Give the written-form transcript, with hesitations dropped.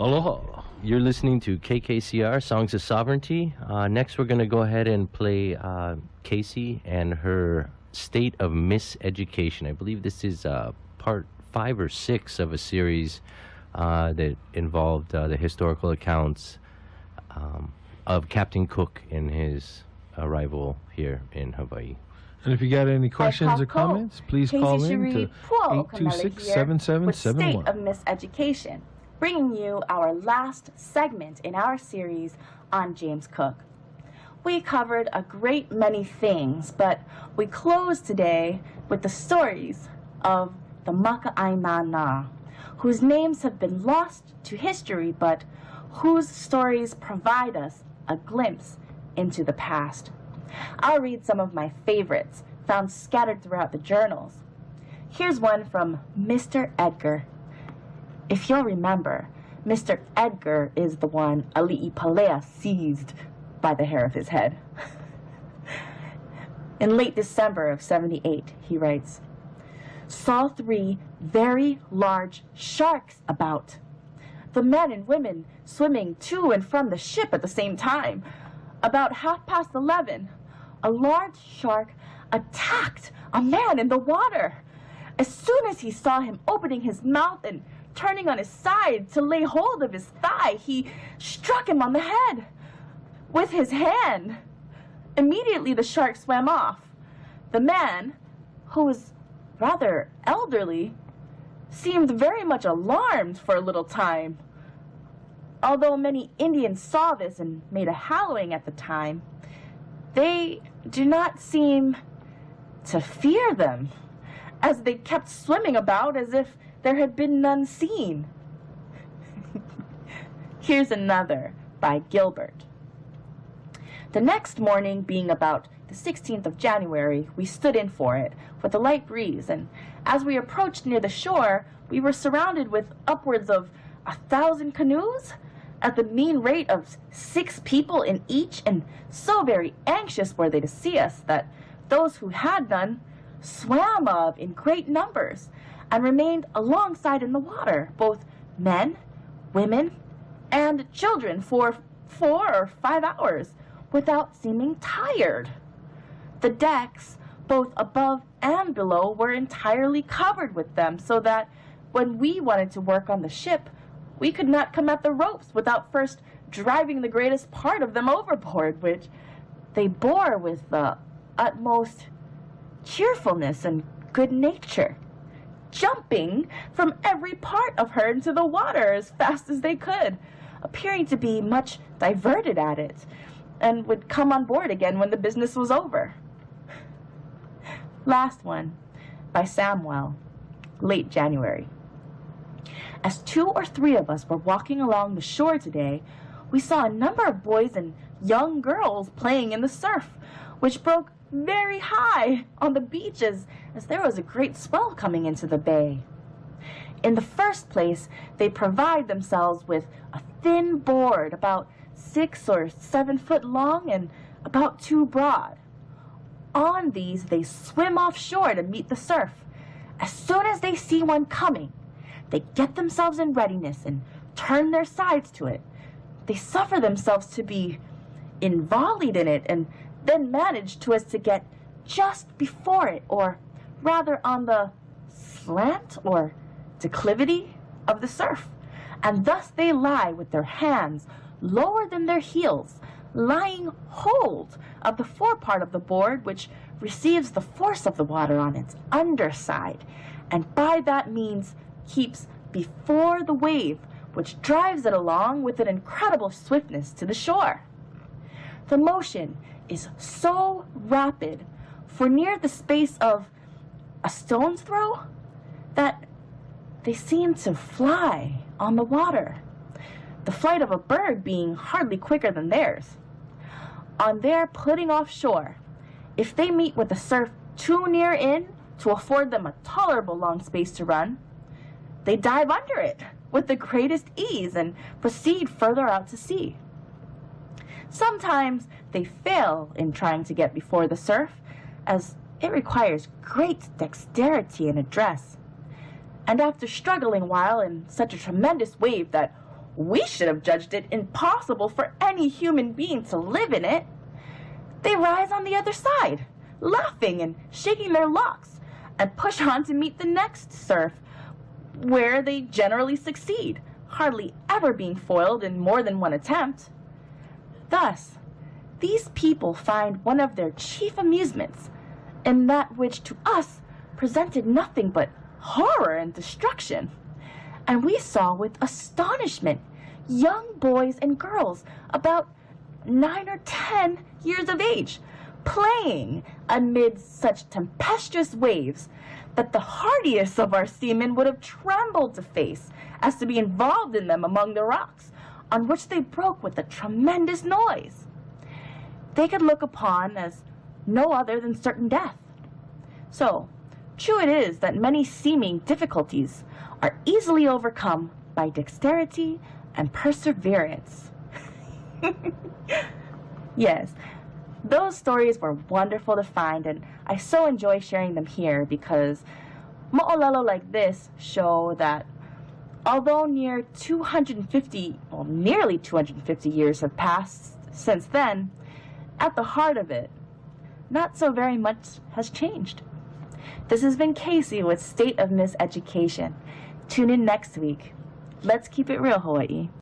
Aloha. You're listening to KKCR, Songs of Sovereignty. Next, we're going to go ahead and play Casey and her State of Miseducation. I believe this is part 5 or 6 of a series that involved the historical accounts of Captain Cook in his arrival here in Hawaii. And if you got any questions or comments, please call in to 826-7771. State of Miseducation, bringing you our last segment in our series on James Cook. We covered a great many things, but we close today with the stories of the Makaʻainana, whose names have been lost to history, but whose stories provide us a glimpse into the past. I'll read some of my favorites found scattered throughout the journals. Here's one from Mr. Edgar. If you'll remember, Mr. Edgar is the one Aliʻipalea seized by the hair of his head. In late December of 78, he writes, "Saw 3 very large sharks about. The men and women swimming to and from the ship at the same time. About 11:30, a large shark attacked a man in the water. As soon as he saw him opening his mouth and turning on his side to lay hold of his thigh, he struck him on the head with his hand. Immediately the shark swam off. The man, who was rather elderly, seemed very much alarmed for a little time. Although many Indians saw this and made a howling at the time, they do not seem to fear them, as they kept swimming about as if there had been none seen." Here's another by Gilbert. "The next morning, being about the 16th of January, we stood in for it with a light breeze, and as we approached near the shore, we were surrounded with upwards of 1,000 canoes, at the mean rate of 6 people in each, and so very anxious were they to see us that those who had none swam of in great numbers, and remained alongside in the water, both men, women, and children, for 4 or 5 hours, without seeming tired. The decks, both above and below, were entirely covered with them, so that when we wanted to work on the ship, we could not come at the ropes without first driving the greatest part of them overboard, which they bore with the utmost cheerfulness and good nature, jumping from every part of her into the water as fast as they could, appearing to be much diverted at it, and would come on board again when the business was over." Last one, by Samuel, late January. "As 2 or 3 of us were walking along the shore today, we saw a number of boys and young girls playing in the surf, which broke very high on the beaches as there was a great swell coming into the bay. In the first place, they provide themselves with a thin board about 6 or 7 foot long and about 2 broad. On these they swim offshore to meet the surf. As soon as they see one coming, they get themselves in readiness and turn their sides to it. They suffer themselves to be invollied in it, and then manage to as to get just before it, or rather on the slant or declivity of the surf, and thus they lie with their hands lower than their heels, lying hold of the forepart of the board, which receives the force of the water on its underside, and by that means keeps before the wave, which drives it along with an incredible swiftness to the shore. The motion is so rapid, for near the space of a stone's throw, that they seem to fly on the water, the flight of a bird being hardly quicker than theirs. On their putting offshore, if they meet with the surf too near in to afford them a tolerable long space to run, they dive under it with the greatest ease and proceed further out to sea. Sometimes they fail in trying to get before the surf, as it requires great dexterity and address. And after struggling a while in such a tremendous wave that we should have judged it impossible for any human being to live in it, they rise on the other side, laughing and shaking their locks, and push on to meet the next surf, where they generally succeed, hardly ever being foiled in more than one attempt. Thus, these people find one of their chief amusements in that which to us presented nothing but horror and destruction. And we saw with astonishment young boys and girls about 9 or 10 years of age playing amid such tempestuous waves that the hardiest of our seamen would have trembled to face as to be involved in them among the rocks, on which they broke with a tremendous noise. They could look upon as no other than certain death. So, true it is that many seeming difficulties are easily overcome by dexterity and perseverance. Yes, those stories were wonderful to find, and I so enjoy sharing them here because mo'olelo like this show that although nearly 250 years have passed since then, at the heart of it, not so very much has changed. This has been Casey with State of Miseducation. Tune in next week. Let's keep it real, Hawaii.